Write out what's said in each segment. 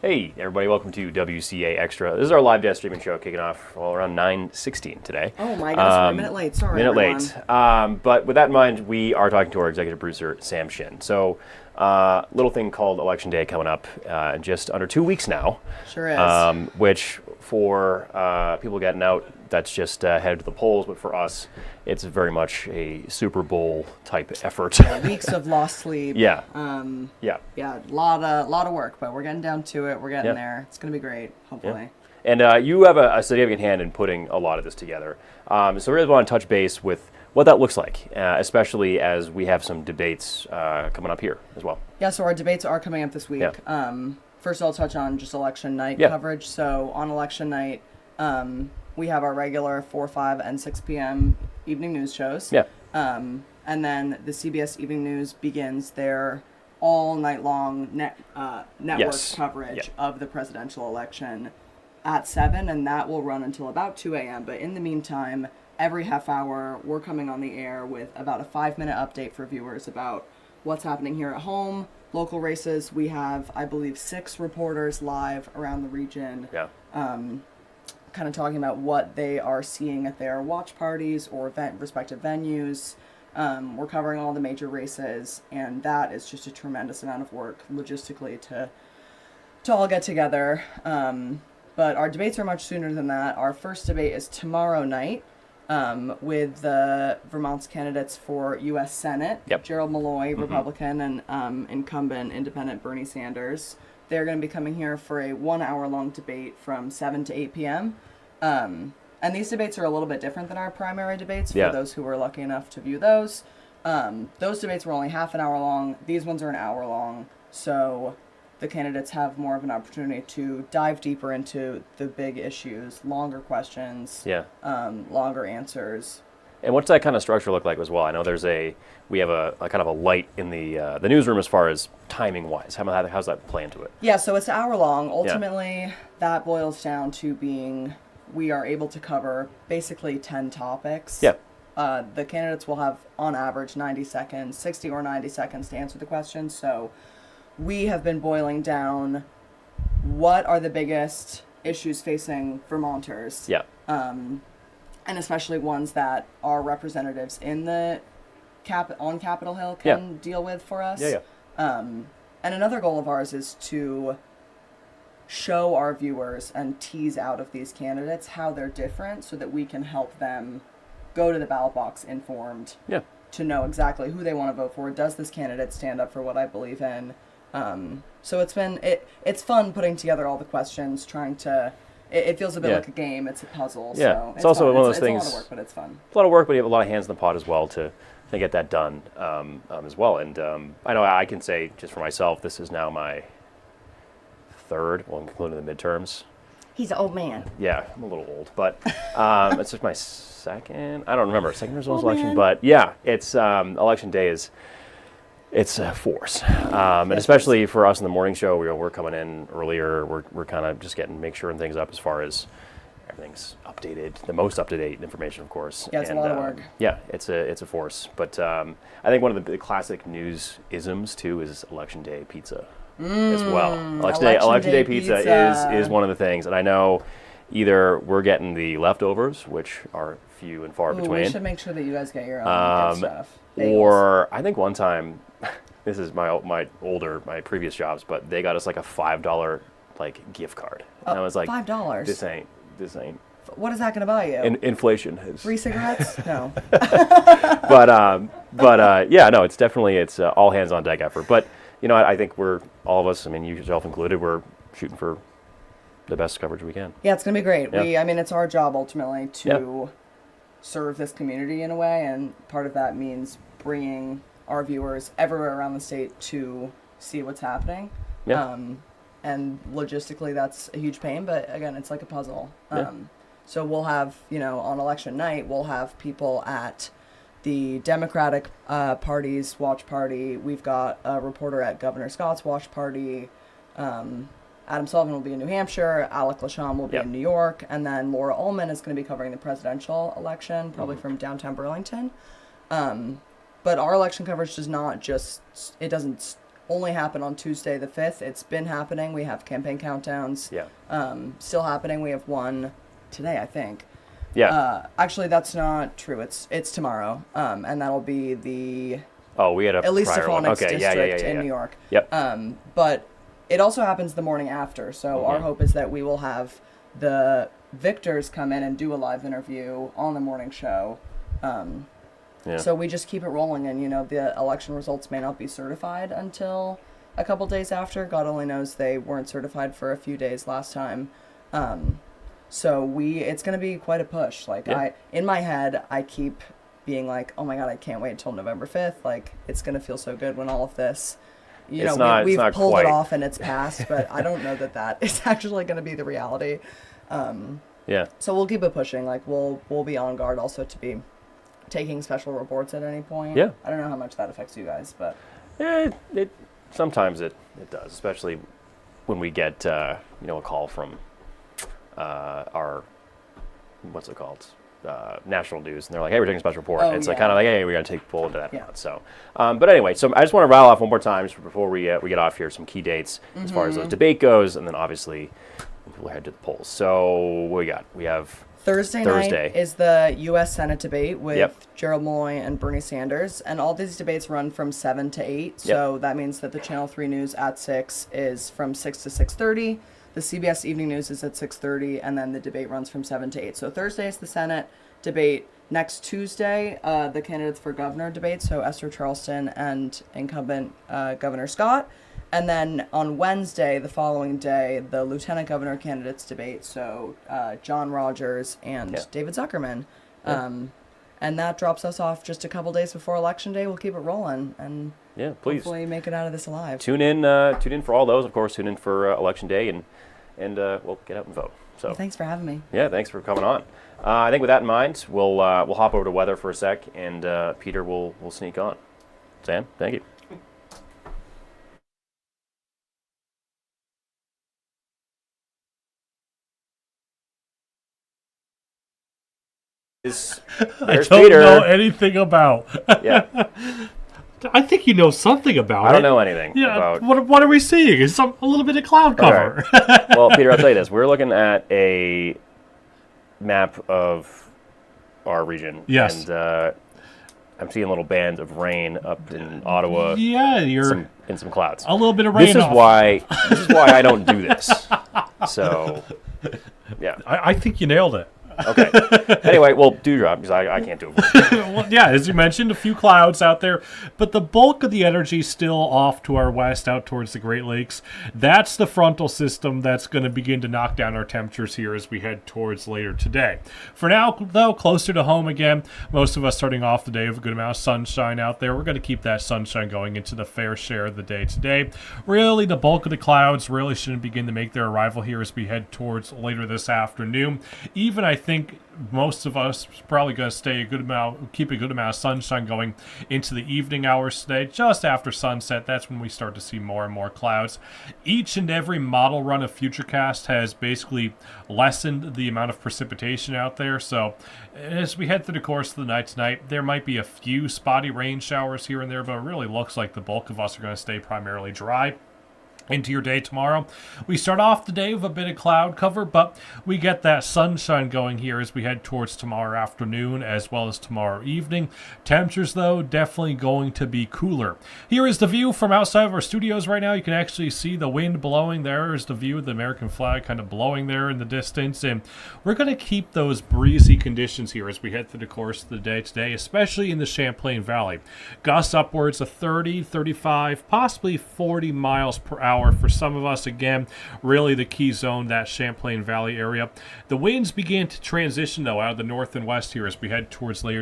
Hey, everybody, welcome to WCA Extra. This is our live desk streaming show kicking off around 9:16 today. Oh my gosh, we're a minute late. Sorry, everyone. Late. But with that in mind, we are talking to our executive producer, Sam Shin. So, little thing called Election Day coming up in just under 2 weeks now. Sure is. Which for people getting out, that's just headed to the polls. But for us, it's very much a Super Bowl type effort. Weeks of lost sleep. Yeah. Yeah, a lot of work, but we're getting down to it. We're getting there. It's going to be great, hopefully. Yeah. And you have a significant hand in putting a lot of this together. So we really want to touch base with what that looks like, especially as we have some debates coming up here as well. Yeah, so our debates are coming up this week. Yeah. First, I'll touch on just election night coverage. So on election night, we have our regular 4, 5, and 6 p.m. evening news shows. Yeah. And then the CBS Evening News begins their all night long network coverage of the presidential election at 7, and that will run until about 2 a.m. But in the meantime, every half hour, we're coming on the air with about a 5-minute update for viewers about what's happening here at home, local races. We have, I believe, 6 reporters live around the region. Yeah. Kind of talking about what they are seeing at their watch parties or respective venues. We're covering all the major races, and that is just a tremendous amount of work logistically to all get together. But our debates are much sooner than that. Our first debate is tomorrow night with the Vermont's candidates for U.S. Senate, Gerald Malloy, Republican, and incumbent independent Bernie Sanders. They're going to be coming here for a 1-hour-long debate from 7 to 8 p.m. And these debates are a little bit different than our primary debates for those who were lucky enough to view those. Those debates were only half an hour long. These ones are an hour long. So the candidates have more of an opportunity to dive deeper into the big issues, longer questions, longer answers. And what's that kind of structure look like as well? I know we have a kind of a light in the newsroom as far as timing wise. How's that play into it? Yeah, so it's an hour long. Ultimately, that boils down to being we are able to cover basically 10 topics. Yeah. The candidates will have on average 90 seconds, 60 or 90 seconds to answer the question. So we have been boiling down what are the biggest issues facing Vermonters. Yeah. And especially ones that our representatives in the on Capitol Hill can deal with for us. Yeah. And another goal of ours is to show our viewers and tease out of these candidates how they're different so that we can help them go to the ballot box informed to know exactly who they want to vote for. Does this candidate stand up for what I believe in? So it's fun putting together all the questions, trying to... It feels a bit like a game. It's a puzzle. Yeah, so it's also fun. one of those things. It's a lot of work, but it's fun. It's a lot of work, but you have a lot of hands in the pot as well to get that done as well. And I know I can say just for myself, this is now my third, including the midterms. He's an old man. Yeah, I'm a little old, but it's just my second. I don't remember second results election, man. but yeah, it's election day is. It's a force, and especially for us in the morning show, we're coming in earlier. We're kind of just make sure things up as far as everything's updated, the most up to date information, of course. Yeah, it's a lot of work. Yeah, it's a force. But I think one of the classic news isms too is election day pizza as well. Election day pizza is one of the things, and I know either we're getting the leftovers, which are few and far between. We should make sure that you guys get your own good stuff. Or I think one time, this is my previous jobs, but they got us like a $5 gift card. And I was like, $5. This ain't. What is that going to buy you? Inflation. Free cigarettes? No. But yeah, no, it's definitely all hands on deck effort. But I think all of us, I mean you yourself included, we're shooting for the best coverage we can. Yeah, it's going to be great. Yeah. It's our job ultimately to serve this community in a way, and part of that means bringing our viewers everywhere around the state to see what's happening. Yeah. And logistically, that's a huge pain, but again, it's like a puzzle. Yeah. So we'll have, on election night, we'll have people at the Democratic Party's watch party. We've got a reporter at Governor Scott's watch party. Adam Sullivan will be in New Hampshire, Alec Lasham will be in New York, and then Laura Ullman is going to be covering the presidential election, probably from downtown Burlington. But our election coverage doesn't only happen on Tuesday the 5th. It's been happening. We have campaign countdowns. Yeah. Still happening. We have one today, I think. Yeah. Actually, that's not true. It's tomorrow. And that'll be the we had a Elise prior one. Stefanik's Okay. district Yeah. in New York. Yep. But it also happens the morning after. So our hope is that we will have the victors come in and do a live interview on the morning show. So we just keep it rolling, and the election results may not be certified until a couple days after. God only knows they weren't certified for a few days last time. So it's going to be quite a push. Like in my head, I keep being like, oh my God, I can't wait till November 5th. Like it's going to feel so good when all of this, we've pulled quite. it off and it's passed, but I don't know that is actually going to be the reality. So we'll keep it pushing. Like we'll be on guard also to be taking special reports at any point. Yeah. I don't know how much that affects you guys, but it sometimes it does, especially when we get a call from our what's it called national news, and they're like, hey, we're taking a special report. And it's like kind of like, hey, we're gonna take full into that. So but anyway, so I just want to rattle off one more time just before we get off here some key dates as far as the debate goes, and then obviously we'll head to the polls. So what we have Thursday night is the U.S. Senate debate with Gerald Malloy and Bernie Sanders, and all these debates run from 7 to 8. So that means that the Channel 3 news at 6 is from 6 to 6:30. The CBS Evening News is at 6:30, and then the debate runs from 7 to 8. So Thursday is the Senate debate. Next Tuesday, the candidates for governor debate, so Esther Charleston and incumbent Governor Scott. And then on Wednesday, the following day, the lieutenant governor candidates debate, so John Rogers and David Zuckerman. And that drops us off just a couple days before Election Day. We'll keep it rolling and please hopefully make it out of this alive. Tune in for all those. Of course, tune in for Election Day and we'll get out and vote. So thanks for having me. Yeah, thanks for coming on. I think with that in mind, we'll hop over to weather for a sec, and Peter will sneak on. Sam, thank you. I don't know anything about. Yeah. I think you know something about it. I don't know anything about. What are we seeing? Is a little bit of cloud cover. Right. Well, Peter, I'll tell you this. We're looking at a map of our region. Yes. And I'm seeing little bands of rain up in Ottawa. Yeah, in some clouds. A little bit of rain. This is why I don't do this. So, yeah. I think you nailed it. Okay. Anyway, well, dewdrop, because I can't do it. Well, yeah, as you mentioned, a few clouds out there, but the bulk of the energy still off to our west, out towards the Great Lakes. That's the frontal system that's going to begin to knock down our temperatures here as we head towards later today. For now, though, closer to home again, most of us starting off the day with a good amount of sunshine out there. We're going to keep that sunshine going into the fair share of the day today. Really, the bulk of the clouds really shouldn't begin to make their arrival here as we head towards later this afternoon. Even, I think most of us probably going to keep a good amount of sunshine going into the evening hours today. Just after sunset, that's when we start to see more and more clouds. Each and every model run of Futurecast has basically lessened the amount of precipitation out there. So as we head through the course of the night tonight, there might be a few spotty rain showers here and there, but it really looks like the bulk of us are going to stay primarily dry into your day tomorrow. We start off the day with a bit of cloud cover, but we get that sunshine going here as we head towards tomorrow afternoon as well as tomorrow evening. Temperatures, though, definitely going to be cooler. Here is the view from outside of our studios right now. You can actually see the wind blowing. There is the view of the American flag kind of blowing there in the distance, and we're going to keep those breezy conditions here as we head through the course of the day today, especially in the Champlain Valley. Gusts upwards of 30, 35, possibly 40 miles per hour for some of us. Again, really the key zone, that Champlain Valley area. The winds begin to transition, though, out of the north and west here as we head towards later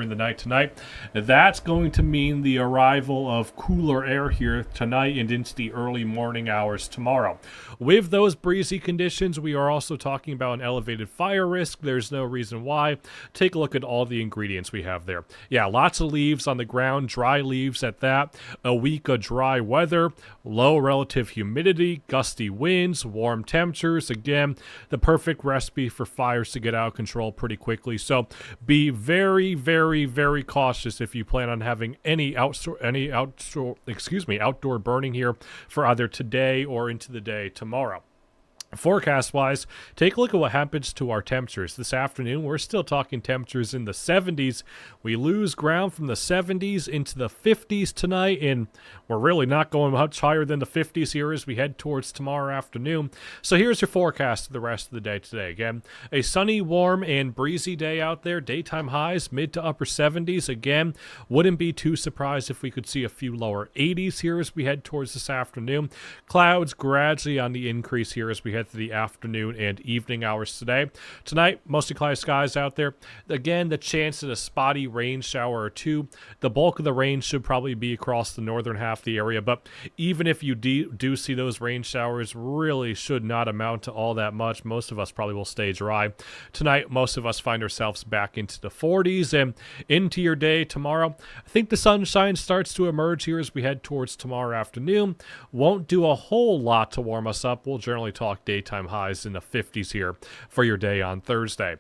in the night tonight. That's going to mean the arrival of cooler air here tonight and into the early morning hours tomorrow. With those breezy conditions, we are also talking about an elevated fire risk. There's no reason why. Take a look at all the ingredients we have there. Yeah, lots of leaves on the ground, dry leaves at that. A week of dry weather, low relative humidity, gusty winds, warm temperatures. Again, the perfect recipe for fires to get out of control pretty quickly. So be very, very, very cautious if you plan on having any outdoor burning here for either today or into the day tomorrow. Forecast-wise, take a look at what happens to our temperatures. This afternoon, we're still talking temperatures in the 70s. We lose ground from the 70s into the 50s tonight, and we're really not going much higher than the 50s here as we head towards tomorrow afternoon. So here's your forecast for the rest of the day today. Again, a sunny, warm, and breezy day out there. Daytime highs, mid to upper 70s. Again, wouldn't be too surprised if we could see a few lower 80s here as we head towards this afternoon. Clouds gradually on the increase here as we head to the afternoon and evening hours today. Tonight, mostly cloudy skies out there. Again, the chance of a spotty rain shower or two. The bulk of the rain should probably be across the northern half of the area, but even if you do see those rain showers, really should not amount to all that much. Most of us probably will stay dry. Tonight, most of us find ourselves back into the 40s and into your day tomorrow. I think the sunshine starts to emerge here as we head towards tomorrow afternoon. Won't do a whole lot to warm us up. We'll generally talk daytime highs in the 50s here for your day on Thursday.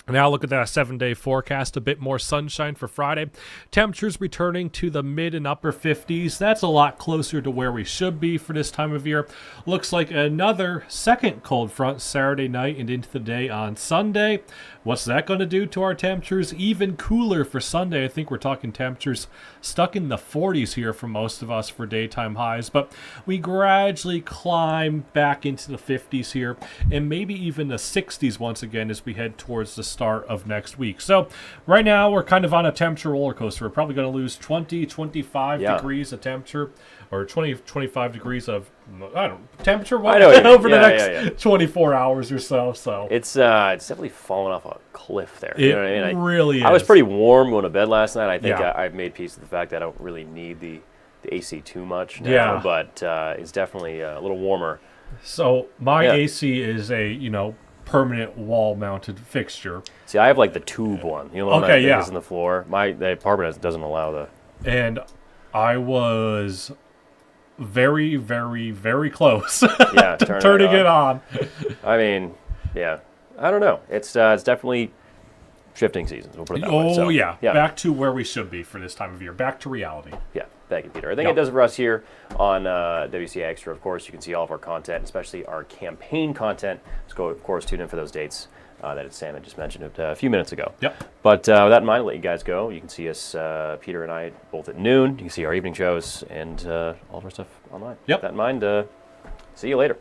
Now look at that 7-day forecast, a bit more sunshine for Friday. Temperatures returning to the mid and upper 50s. That's a lot closer to where we should be for this time of year. Looks like another second cold front Saturday night and into the day on Sunday. What's that going to do to our temperatures? Even cooler for Sunday. I think we're talking temperatures stuck in the 40s here for most of us for daytime highs, but we gradually climb back into the 50s here and maybe even the 60s once again as we head towards the start of next week. So right now we're kind of on a temperature roller coaster. We're probably going to lose 20, 25 degrees of temperature, or 20, 25 degrees of temperature over the next 24 hours or so. So it's definitely fallen off a cliff there. You know what I mean? Really is. I was pretty warm going to bed last night. I think I've made peace with the fact that I don't really need the AC too much now, but it's definitely a little warmer. So my AC is a, permanent wall-mounted fixture. See, I have like the tube one. You know the one that is in the floor? The apartment doesn't allow the... And I was very, very, very close to turning it on. I mean, I don't know. It's definitely shifting seasons. We'll put it that way. So, back to where we should be for this time of year. Back to reality. Yeah, thank you, Peter. I think it does it for us here on WCAX. Of course, you can see all of our content, especially our campaign content. Let's go, of course, tune in for those dates that Sam had just mentioned a few minutes ago. Yep. But with that in mind, I'll let you guys go. You can see us, Peter and I, both at noon. You can see our evening shows and all of our stuff online. Yep. With that in mind, see you later.